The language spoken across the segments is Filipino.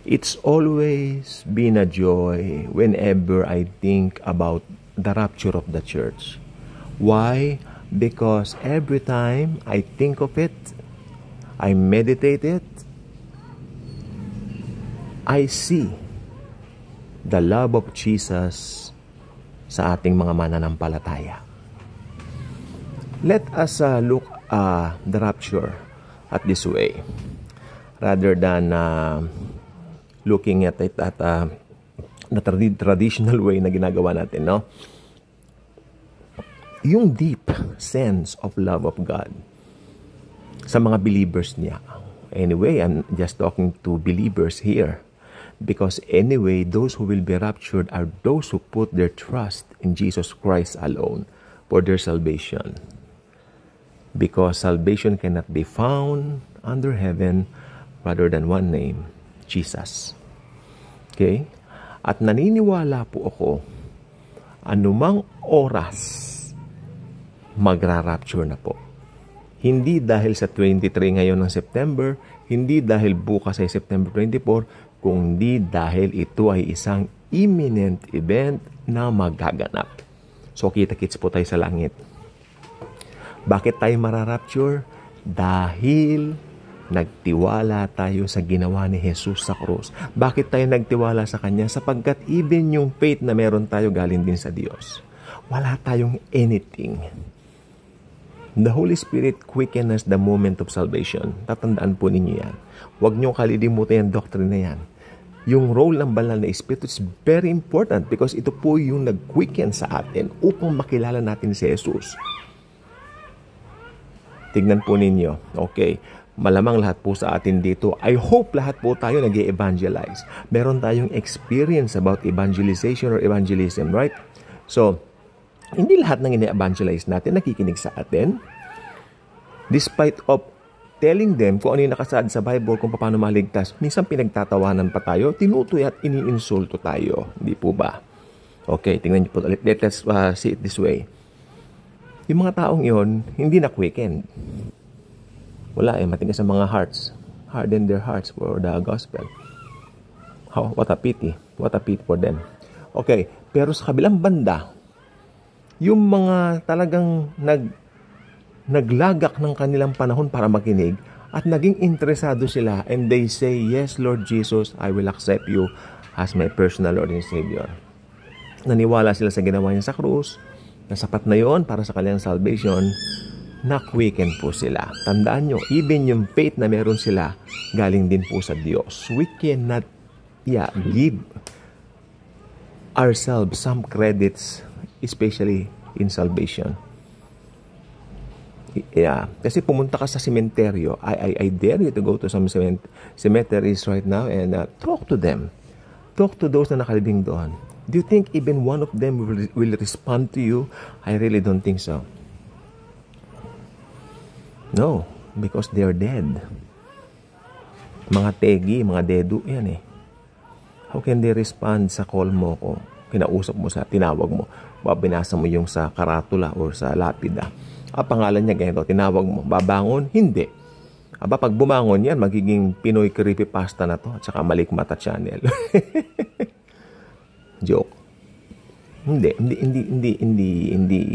It's always been a joy whenever I think about the rapture of the church. Why? Because every time I think of it, I meditate it, I see the love of Jesus sa ating mga mananampalataya. Let us look the rapture at this way, rather than looking at it at the traditional way na ginagawa natin, no? Yung deep sense of love of God sa mga believers niya. Anyway, I'm just talking to believers here. Because anyway, those who will be raptured are those who put their trust in Jesus Christ alone for their salvation. Because salvation cannot be found under heaven rather than one name, Jesus. Okay? At naniniwala po ako, anumang oras, magra-rapture na po. Hindi dahil sa 23 ngayon ng September, hindi dahil bukas ay September 24, kundi dahil ito ay isang imminent event na magaganap. So, kita-kits po tayo sa langit. Bakit tayo mararapture? Dahil nagtiwala tayo sa ginawa ni Jesus sa krus. Bakit tayo nagtiwala sa Kanya? Sapagkat even yung faith na meron tayo galing din sa Diyos. Wala tayong anything. The Holy Spirit quicken us the moment of salvation. Tatandaan po ninyo yan. Huwag niyong kalilimutan yung doctrine na yan. Yung role ng banal na Espiritu is very important because ito po yung nag-quicken sa atin upang makilala natin si Jesus. Tignan po ninyo. Okay. Malamang lahat po sa atin dito, I hope lahat po tayo nag-evangelize. Meron tayong experience about evangelization or evangelism, right? So, hindi lahat ng ine-evangelize natin nakikinig sa atin. Despite of telling them kung ano yung nakasaad sa Bible kung paano maligtas, minsan pinagtatawanan pa tayo, tinutoy at iniinsulto tayo. Hindi po ba? Okay, tingnan niyo po. Let's see it this way. Yung mga taong yon hindi na-quicken. Wala matigas sa mga hearts. Harden their hearts for the gospel. What a pity. What a pity for them. Okay, pero sa kabilang banda, yung mga talagang naglagak ng kanilang panahon para makinig at naging interesado sila and they say, yes, Lord Jesus, I will accept you as my personal Lord and Savior. Naniwala sila sa ginawa niya sa krus, na sapat na yon para sa kanilang salvation, na-quicken po sila. Tandaan nyo, even yung faith na meron sila, galing din po sa Diyos. We cannot give ourselves some credits, especially in salvation. Yeah. Kasi pumunta ka sa sementeryo, I dare you to go to some cemeteries right now and talk to them. Talk to those na nakalibing doon. Do you think even one of them will respond to you? I really don't think so. No, because they're dead. Mga tegi, mga dedu, yan eh. How can they respond sa call mo ko? Kinausap mo sa tinawag mo. Babinasa mo yung sa karatula o sa lapida. Pangalan niya ganito, tinawag mo. Babangon? Hindi. Pag bumangon yan, magiging Pinoy creepypasta na to at saka Malikmata Channel. Joke. Hindi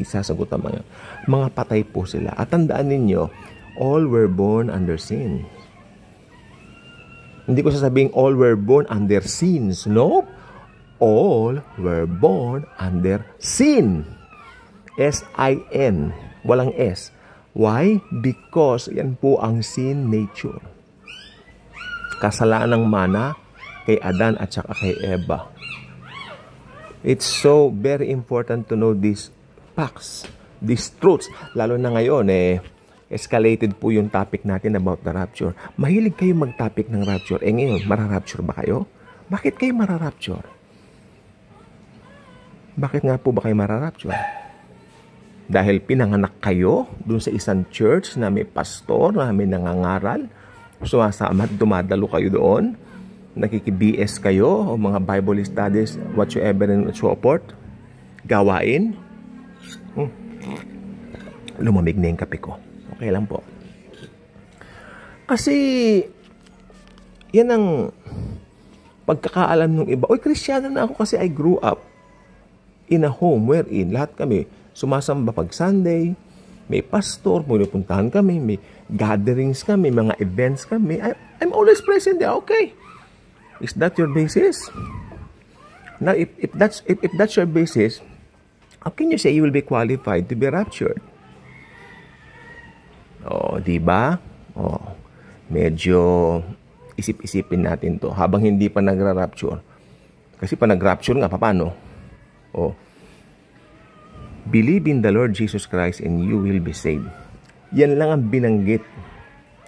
sasagot ang mga patay po sila. At tandaan ninyo, all were born under sin. Hindi ko sasabing all were born under sins. No. All were born under sin. S-I-N. Walang S. Why? Because yan po ang sin nature. Kasalanang mana kay Adan at saka kay Eva. It's so very important to know these facts, these truths. Lalo na ngayon, escalated po yung topic natin about the rapture. Mahilig kayo mag-topic ng rapture. Ngayon, mararapture ba kayo? Bakit kayo mararapture? Bakit nga po ba kayo mararapture? Dahil pinanganak kayo dun sa isang church na may pastor, na may nangangaral, sumasama, dumadalo kayo doon, nakiki-BS kayo, o mga Bible studies, whatsoever and so forth, gawain. Lumamig na yung kape ko. Okay lang po. Kasi, yan ang pagkakaalam ng iba, oy, Kristiyano na ako kasi I grew up in a home wherein lahat kami sumasamba pag Sunday, may pastor, pupuntahan kami, may gatherings kami, mga events kami. I'm always present there. Okay. Is that your basis? Now, if that's your basis, how can you say you will be qualified to be raptured? Oh, di ba? Oh, medyo isip-isipin natin to habang hindi pa nagra-rapture. Kasi pa nag-rapture nga, paano? Oh, believe in the Lord Jesus Christ and you will be saved. Yan lang ang binanggit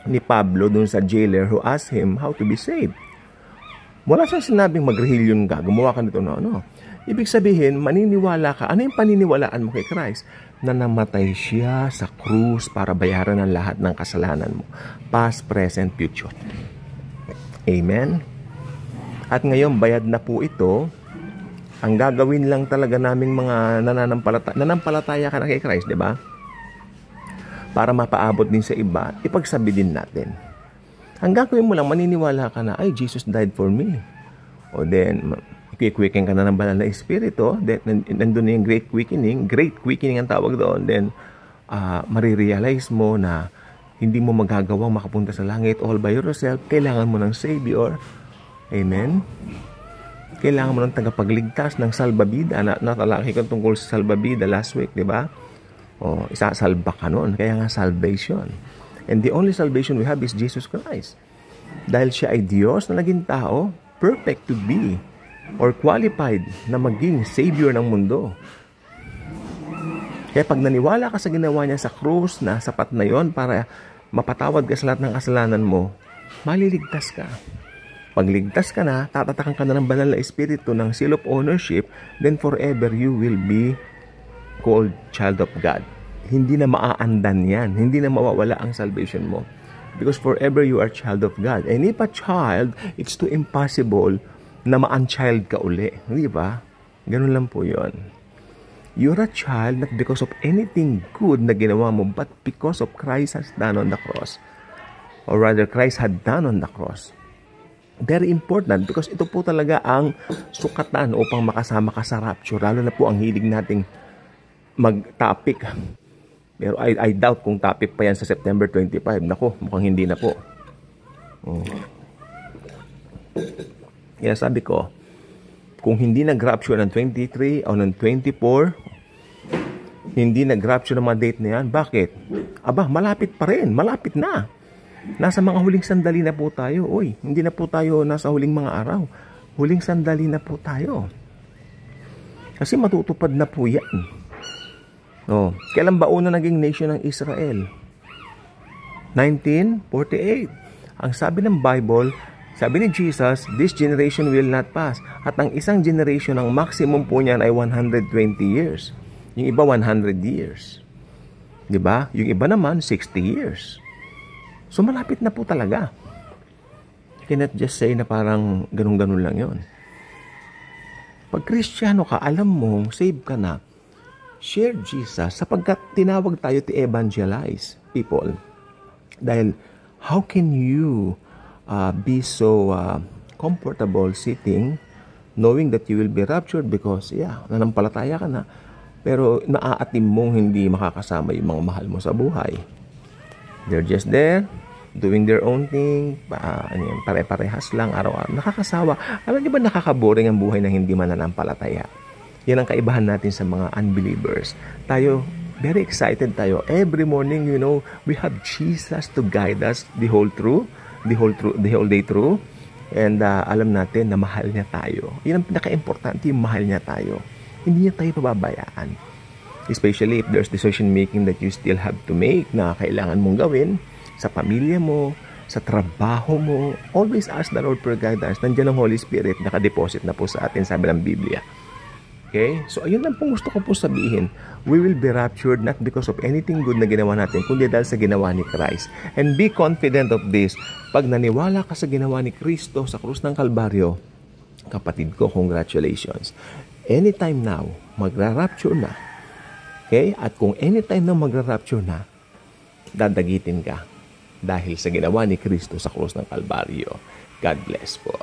ni Pablo dun sa jailer who asked him how to be saved. Wala siyang sinabing magrehilyon ka, gumawa ka nito na ano. Ibig sabihin, maniniwala ka. Ano yung paniniwalaan mo kay Christ? Na namatay siya sa krus para bayaran ang lahat ng kasalanan mo. Past, present, future. Amen? At ngayon, bayad na po ito. Ang gagawin lang talaga naming mga nanampalataya ka na kay Christ, di ba? Para mapaabot din sa iba, ipagsabi din natin. Ang gagawin mo lang, maniniwala ka na, ay, Jesus died for me. O then, quicken ka na ng banal na espiritu, then, nandun na yung great quickening ang tawag doon, then, marirealize mo na hindi mo magagawang makapunta sa langit all by yourself, kailangan mo ng Savior. Amen? Kailangan mo ng tagapagligtas ng salbabida. Natalaki ko tungkol sa salbabida last week, di ba? O, isasalba ka nun. Kaya nga salvation. And the only salvation we have is Jesus Christ. Dahil siya ay Diyos na naging tao, perfect to be or qualified na maging Savior ng mundo. Kaya pag naniwala ka sa ginawa niya sa krus, na sapat na yon para mapatawad ka sa lahat ng kasalanan mo, maliligtas ka. Pag ligtas ka na, tatatakan ka na ng banal na espiritu ng seal of ownership, then forever you will be called child of God. Hindi na maaandan yan. Hindi na mawawala ang salvation mo. Because forever you are child of God. And if a child, it's too impossible na ma-unchild ka uli. Hindi ba? Ganun lang po yon. You're a child not because of anything good na ginawa mo, but because of Christ has done on the cross. Or rather, Christ had done on the cross. Very important because ito po talaga ang sukatan upang makasama ka sa rapture. Lalo na po ang hilig nating mag-topic. Pero I doubt kung topic pa yan sa September 25. Nako, mukhang hindi na po. Kaya sabi ko, kung hindi nag-rapture ng 23 o ng 24, hindi nag-rapture ng mga date na yan, bakit? Aba, malapit pa rin. Malapit na. Nasa mga huling sandali na po tayo. Uy, hindi na po tayo nasa huling mga araw. Huling sandali na po tayo. Kasi matutupad na po yan. Oh, kailan ba una naging nation ng Israel? 1948. Ang sabi ng Bible, sabi ni Jesus, this generation will not pass. At ang isang generation, ang maximum po niyan ay 120 years. Yung iba 100 years. 'Di ba? Yung iba naman 60 years. So malapit na po talaga. You cannot just say na parang ganun-ganun lang 'yon. Pag Kristiyano ka, alam mo, save ka na. Share Jesus sapagkat tinawag tayo to evangelize people. Dahil how can you be so comfortable sitting knowing that you will be raptured because nanampalataya ka na pero naaatim mong hindi makakasama yung mga mahal mo sa buhay. They're just there doing their own thing, pare-parehas lang araw-araw. Nakakasawa. Alam niyo ba nakakaboring ang buhay ng hindi mananampalataya? Yan ang kaibahan natin sa mga unbelievers. Tayo, very excited tayo. Every morning, we have Jesus to guide us the whole day through. And alam natin na mahal niya tayo. Yan ang pinaka-importante, yung mahal niya tayo. Hindi niya tayo pababayaan. Especially if there's decision making that you still have to make na kailangan mong gawin sa pamilya mo, sa trabaho mo. Always ask the Lord for guidance. Nandiyan ang Holy Spirit, nakadeposit na po sa atin, sabi ng Biblia. Okay? So, ayun lang pong gusto ko po sabihin. We will be raptured not because of anything good na ginawa natin, kundi dahil sa ginawa ni Christ. And be confident of this. Pag naniwala ka sa ginawa ni Kristo sa krus ng Kalbaryo, kapatid ko, congratulations. Anytime now, magra-rapture na. Okay? At kung anytime na magra-rapture na, dadagitin ka dahil sa ginawa ni Kristo sa krus ng Kalbaryo. God bless po.